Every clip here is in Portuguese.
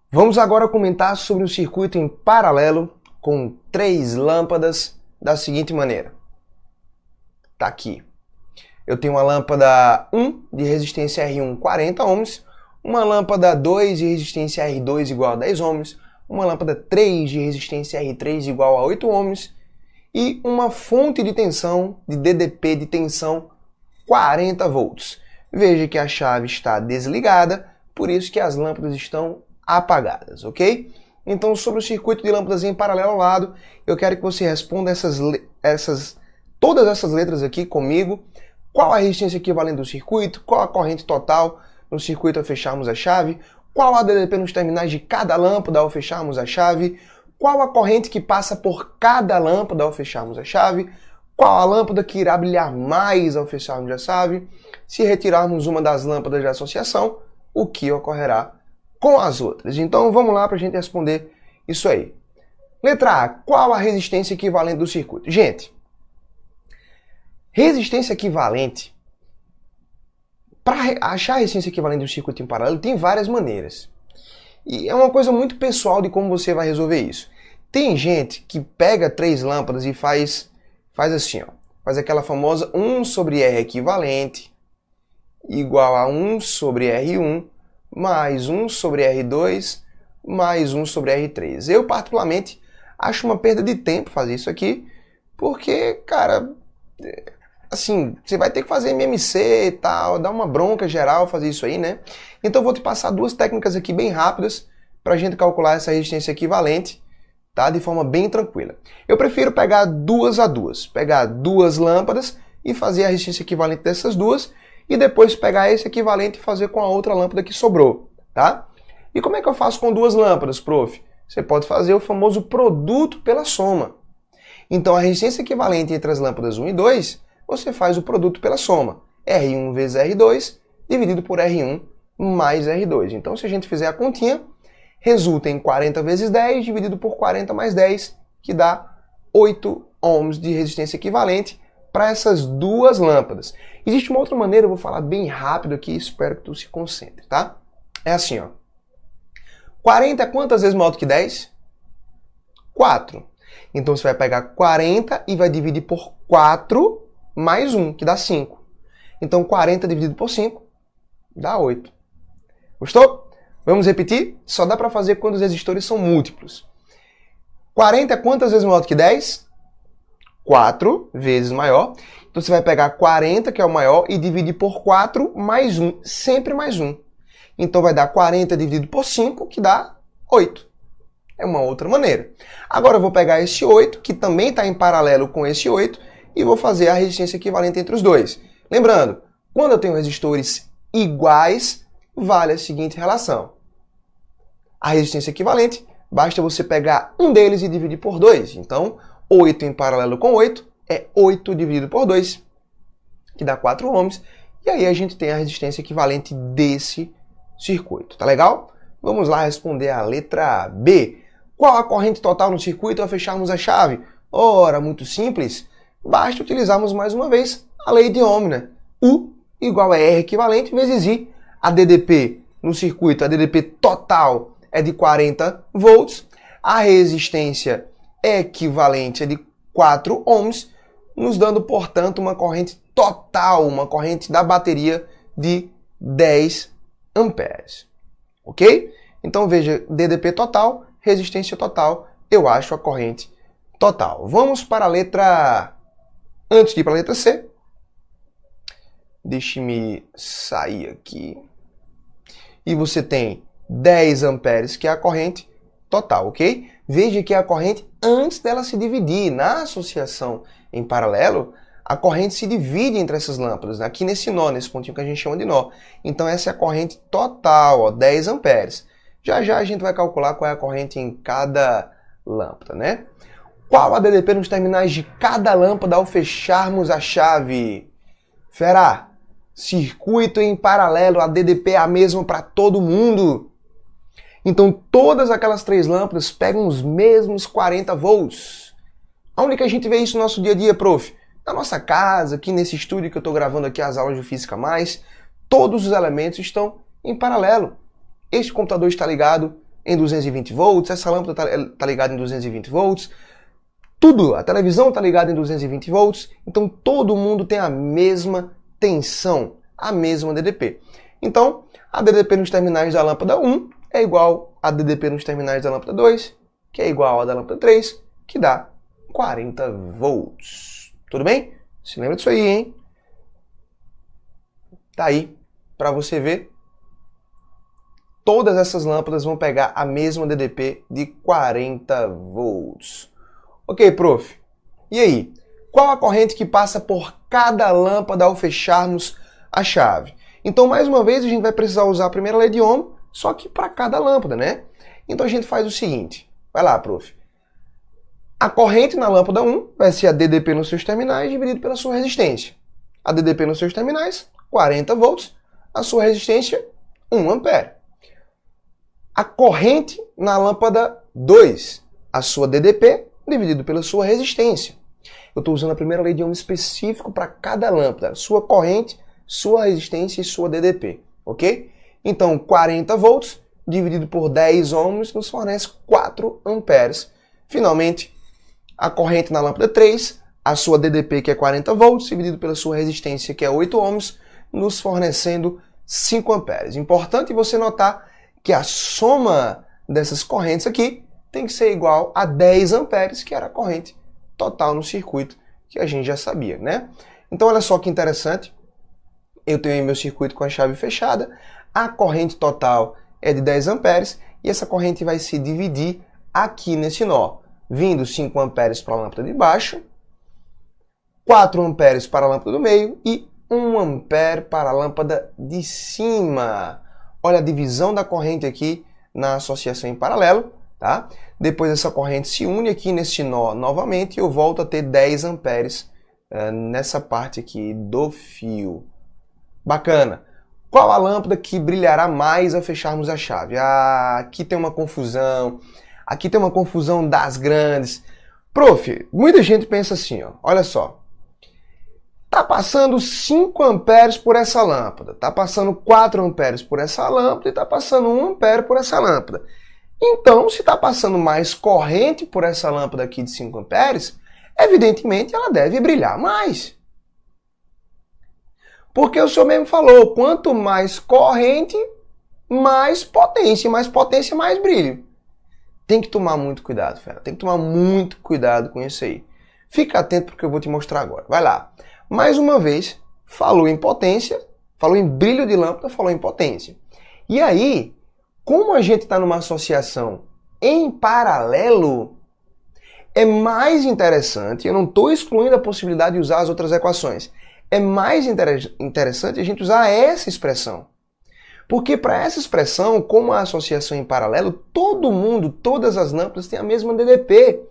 Vamos agora comentar sobre um circuito em paralelo com 3 lâmpadas da seguinte maneira. Tá aqui. Eu tenho uma lâmpada 1 de resistência R1 40 ohms, uma lâmpada 2 de resistência R2 igual a 10 ohms, uma lâmpada 3 de resistência R3 igual a 8 ohms e uma fonte de tensão de DDP de tensão 40 volts. Veja que a chave está desligada, por isso que as lâmpadas estão apagadas, ok? Então, sobre o circuito de lâmpadas em paralelo ao lado, eu quero que você responda todas essas letras aqui comigo. Qual a resistência equivalente do circuito? Qual a corrente total no circuito ao fecharmos a chave? Qual a DDP nos terminais de cada lâmpada ao fecharmos a chave? Qual a corrente que passa por cada lâmpada ao fecharmos a chave? Qual a lâmpada que irá brilhar mais ao fecharmos a chave? Se retirarmos uma das lâmpadas de associação, o que ocorrerá com as outras? Então vamos lá para a gente responder isso aí. Letra A. Qual a resistência equivalente do circuito? Gente, resistência equivalente, para achar a resistência equivalente do circuito em paralelo, tem várias maneiras. E é uma coisa muito pessoal de como você vai resolver isso. Tem gente que pega 3 lâmpadas e faz assim, ó. Faz aquela famosa 1 sobre R equivalente igual a 1 sobre R1 mais 1 sobre R2 mais 1 sobre R3. Eu, particularmente, acho uma perda de tempo fazer isso aqui, porque, cara, assim, você vai ter que fazer MMC e tal, dar uma bronca geral fazer isso aí, né? Então eu vou te passar 2 técnicas aqui bem rápidas para a gente calcular essa resistência equivalente, tá? De forma bem tranquila. Eu prefiro pegar 2 a 2, pegar 2 lâmpadas e fazer a resistência equivalente dessas 2, e depois pegar esse equivalente e fazer com a outra lâmpada que sobrou, tá? E como é que eu faço com 2 lâmpadas, prof? Você pode fazer o famoso produto pela soma. Então a resistência equivalente entre as lâmpadas 1 e 2, você faz o produto pela soma. R1 vezes R2 dividido por R1 mais R2. Então se a gente fizer a continha, resulta em 40 vezes 10 dividido por 40 mais 10, que dá 8 ohms de resistência equivalente para essas 2 lâmpadas. Existe uma outra maneira, eu vou falar bem rápido aqui, espero que tu se concentre, tá? É assim, ó. 40 é quantas vezes maior do que 10? 4. Então você vai pegar 40 e vai dividir por 4 mais 1, que dá 5. Então 40 dividido por 5 dá 8. Gostou? Vamos repetir? Só dá para fazer quando os resistores são múltiplos. 40 é quantas vezes maior do que 10? 4 vezes maior. Então você vai pegar 40, que é o maior, e dividir por 4 mais 1, sempre mais 1. Então vai dar 40 dividido por 5, que dá 8. É uma outra maneira. Agora eu vou pegar esse 8, que também está em paralelo com esse 8, e vou fazer a resistência equivalente entre os dois. Lembrando, quando eu tenho resistores iguais, vale a seguinte relação. A resistência equivalente, basta você pegar um deles e dividir por 2. Então, 8 em paralelo com 8 é 8 dividido por 2, que dá 4 ohms. E aí a gente tem a resistência equivalente desse circuito. Tá legal? Vamos lá responder a letra B. Qual a corrente total no circuito ao fecharmos a chave? Ora, muito simples. Basta utilizarmos mais uma vez a lei de Ohm, né? U igual a R equivalente vezes I. A DDP no circuito, a DDP total é de 40 volts. A resistência equivalente é de 4 ohms, nos dando, portanto, uma corrente total, uma corrente da bateria de 10 amperes. Ok? Então veja, DDP total, resistência total, eu acho a corrente total. Vamos para a letra... Antes de ir para a letra C, deixe-me sair aqui. E você tem 10 amperes, que é a corrente total, ok? Veja que é a corrente antes dela se dividir. Na associação em paralelo, a corrente se divide entre essas lâmpadas, aqui nesse nó, nesse pontinho que a gente chama de nó. Então essa é a corrente total, ó, 10 amperes. Já já a gente vai calcular qual é a corrente em cada lâmpada, né? Qual a DDP nos terminais de cada lâmpada ao fecharmos a chave? Fera, circuito em paralelo, a DDP é a mesma para todo mundo. Então todas aquelas 3 lâmpadas pegam os mesmos 40 volts. Onde que a gente vê isso no nosso dia a dia, prof? Na nossa casa, aqui nesse estúdio que eu estou gravando aqui as aulas de Física Mais, todos os elementos estão em paralelo. Este computador está ligado em 220 volts, essa lâmpada tá ligada em 220 volts, tudo, a televisão tá ligada em 220 volts, então todo mundo tem a mesma tensão, a mesma DDP. Então, a DDP nos terminais da lâmpada 1 é igual a DDP nos terminais da lâmpada 2, que é igual a da lâmpada 3, que dá 40 volts. Tudo bem? Se lembra disso aí, hein? Tá aí, para você ver. Todas essas lâmpadas vão pegar a mesma DDP de 40 volts. Ok, prof. E aí? Qual a corrente que passa por cada lâmpada ao fecharmos a chave? Então, mais uma vez, a gente vai precisar usar a primeira lei de Ohm, só que para cada lâmpada, né? Então, a gente faz o seguinte. Vai lá, prof. A corrente na lâmpada 1 vai ser a DDP nos seus terminais dividido pela sua resistência. A DDP nos seus terminais, 40 volts. A sua resistência, 1 ampere. A corrente na lâmpada 2, a sua DDP dividido pela sua resistência. Eu estou usando a primeira lei de Ohm específico para cada lâmpada. Sua corrente, sua resistência e sua DDP. Ok? Então, 40 volts dividido por 10 ohms nos fornece 4 amperes. Finalmente, a corrente na lâmpada 3, a sua DDP, que é 40 volts, dividido pela sua resistência, que é 8 ohms, nos fornecendo 5 amperes. Importante você notar que a soma dessas correntes aqui tem que ser igual a 10 amperes, que era a corrente total no circuito, que a gente já sabia, né? Então, olha só que interessante. Eu tenho meu circuito com a chave fechada, a corrente total é de 10 amperes, e essa corrente vai se dividir aqui nesse nó, vindo 5 amperes para a lâmpada de baixo, 4 amperes para a lâmpada do meio e 1 ampere para a lâmpada de cima. Olha a divisão da corrente aqui na associação em paralelo, tá? Depois essa corrente se une aqui nesse nó novamente e eu volto a ter 10 amperes nessa parte aqui do fio. Bacana. Qual a lâmpada que brilhará mais ao fecharmos a chave? Ah, aqui tem uma confusão. Aqui tem uma confusão das grandes. Prof, muita gente pensa assim, ó, olha só. Tá passando 5 amperes por essa lâmpada, tá passando 4 amperes por essa lâmpada e tá passando 1 ampere por essa lâmpada. Então, se tá passando mais corrente por essa lâmpada aqui de 5 amperes, evidentemente ela deve brilhar mais. Porque o senhor mesmo falou, quanto mais corrente, mais potência, mais brilho. Tem que tomar muito cuidado, fera. Tem que tomar muito cuidado com isso aí. Fica atento porque eu vou te mostrar agora. Vai lá. Mais uma vez, falou em potência, falou em brilho de lâmpada, falou em potência. E aí, como a gente está numa associação em paralelo, é mais interessante, eu não estou excluindo a possibilidade de usar as outras equações, é mais interessante a gente usar essa expressão. Porque para essa expressão, como a associação em paralelo, todo mundo, todas as lâmpadas têm a mesma DDP.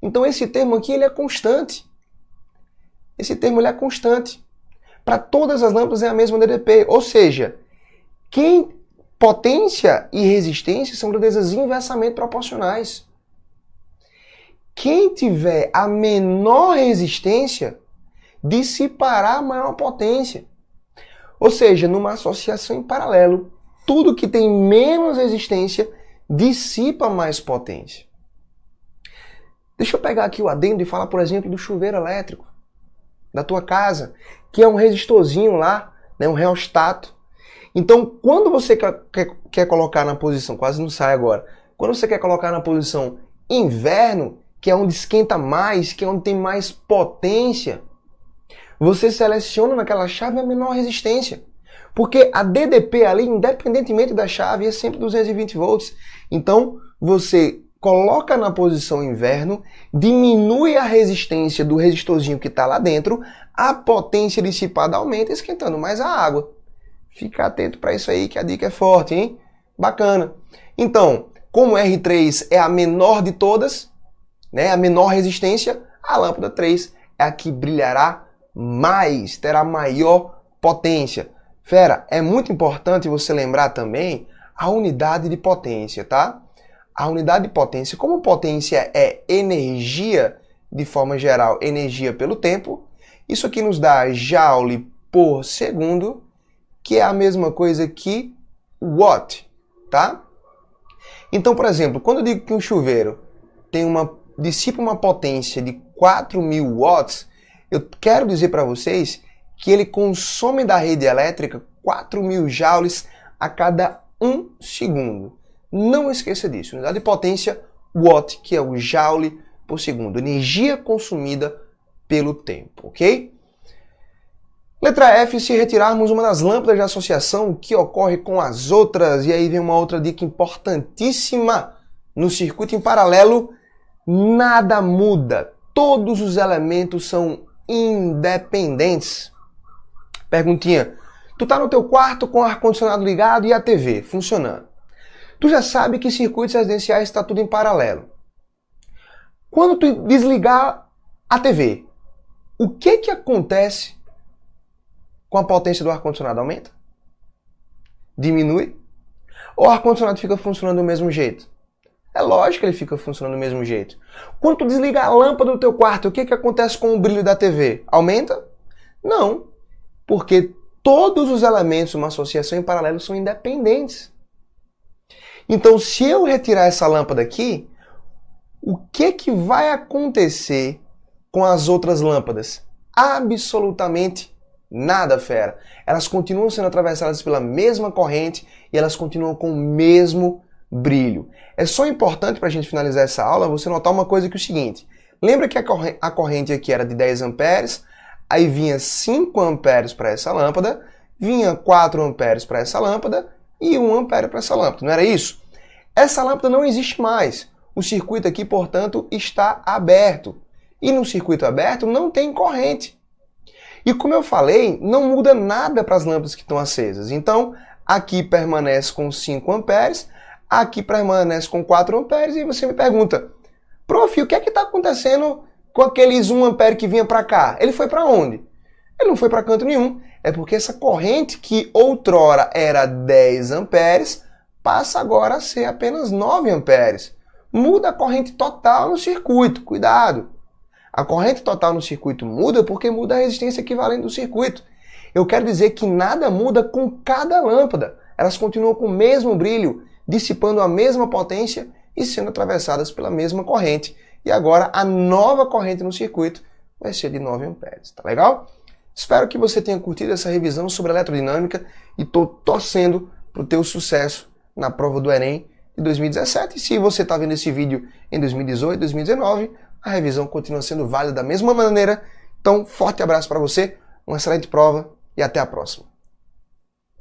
Então esse termo aqui ele é constante. Esse termo ele é constante. Para todas as lâmpadas é a mesma DDP. Ou seja, potência e resistência são grandezas inversamente proporcionais. Quem tiver a menor resistência dissipará a maior potência. Ou seja, numa associação em paralelo, tudo que tem menos resistência dissipa mais potência. Deixa eu pegar aqui o adendo e falar, por exemplo, do chuveiro elétrico da tua casa, que é um resistorzinho lá, né, um reostato. Então, quando você quer colocar na posição, quase não sai agora, quando você quer colocar na posição inverno, que é onde esquenta mais, que é onde tem mais potência, você seleciona naquela chave a menor resistência. Porque a DDP ali, independentemente da chave, é sempre 220 volts. Então, você coloca na posição inverno, diminui a resistência do resistorzinho que está lá dentro, a potência dissipada aumenta, esquentando mais a água. Fica atento para isso aí, que a dica é forte, hein? Bacana. Então, como R3 é a menor de todas, né, a menor resistência, a lâmpada 3 é a que brilhará mais, terá maior potência. Fera, é muito importante você lembrar também a unidade de potência, tá? A unidade de potência, como potência é energia, de forma geral, energia pelo tempo, isso aqui nos dá joule por segundo, que é a mesma coisa que watt, tá? Então, por exemplo, quando eu digo que um chuveiro dissipa uma potência de 4.000 watts, eu quero dizer para vocês que ele consome da rede elétrica 4.000 joules a cada 1 segundo. Não esqueça disso. Unidade de potência, watt, que é o joule por segundo. Energia consumida pelo tempo, ok? Letra F, se retirarmos uma das lâmpadas de associação, o que ocorre com as outras? E aí vem uma outra dica importantíssima. No circuito em paralelo, nada muda. Todos os elementos são independentes. Perguntinha. Tu tá no teu quarto com o ar-condicionado ligado e a TV funcionando. Tu já sabe que circuitos residenciais está tudo em paralelo. Quando tu desligar a TV, o que acontece com a potência do ar-condicionado? Aumenta? Diminui? Ou o ar-condicionado fica funcionando do mesmo jeito? É lógico que ele fica funcionando do mesmo jeito. Quando tu desliga a lâmpada do teu quarto, o que acontece com o brilho da TV? Aumenta? Não, porque todos os elementos de uma associação em paralelo são independentes. Então, se eu retirar essa lâmpada aqui, o que vai acontecer com as outras lâmpadas? Absolutamente nada, fera. Elas continuam sendo atravessadas pela mesma corrente e elas continuam com o mesmo brilho. É só importante para a gente finalizar essa aula você notar uma coisa que é o seguinte. Lembra que a corrente aqui era de 10 amperes, aí vinha 5 amperes para essa lâmpada, vinha 4 amperes para essa lâmpada e 1 ampere para essa lâmpada, não era isso? Essa lâmpada não existe mais. O circuito aqui, portanto, está aberto. E no circuito aberto não tem corrente. E como eu falei, não muda nada para as lâmpadas que estão acesas. Então, aqui permanece com 5 amperes, aqui permanece com 4 amperes, e você me pergunta, prof, o que é que está acontecendo com aqueles 1 ampere que vinha para cá? Ele foi para onde? Ele não foi para canto nenhum. É porque essa corrente que outrora era 10 amperes, passa agora a ser apenas 9 amperes. Muda a corrente total no circuito, cuidado. A corrente total no circuito muda porque muda a resistência equivalente do circuito. Eu quero dizer que nada muda com cada lâmpada. Elas continuam com o mesmo brilho, dissipando a mesma potência e sendo atravessadas pela mesma corrente. E agora a nova corrente no circuito vai ser de 9 amperes, tá legal? Espero que você tenha curtido essa revisão sobre eletrodinâmica e estou torcendo para o teu sucesso na prova do Enem de 2017. E se você está vendo esse vídeo em 2018, 2019, a revisão continua sendo válida da mesma maneira. Então, forte abraço para você, uma excelente prova e até a próxima.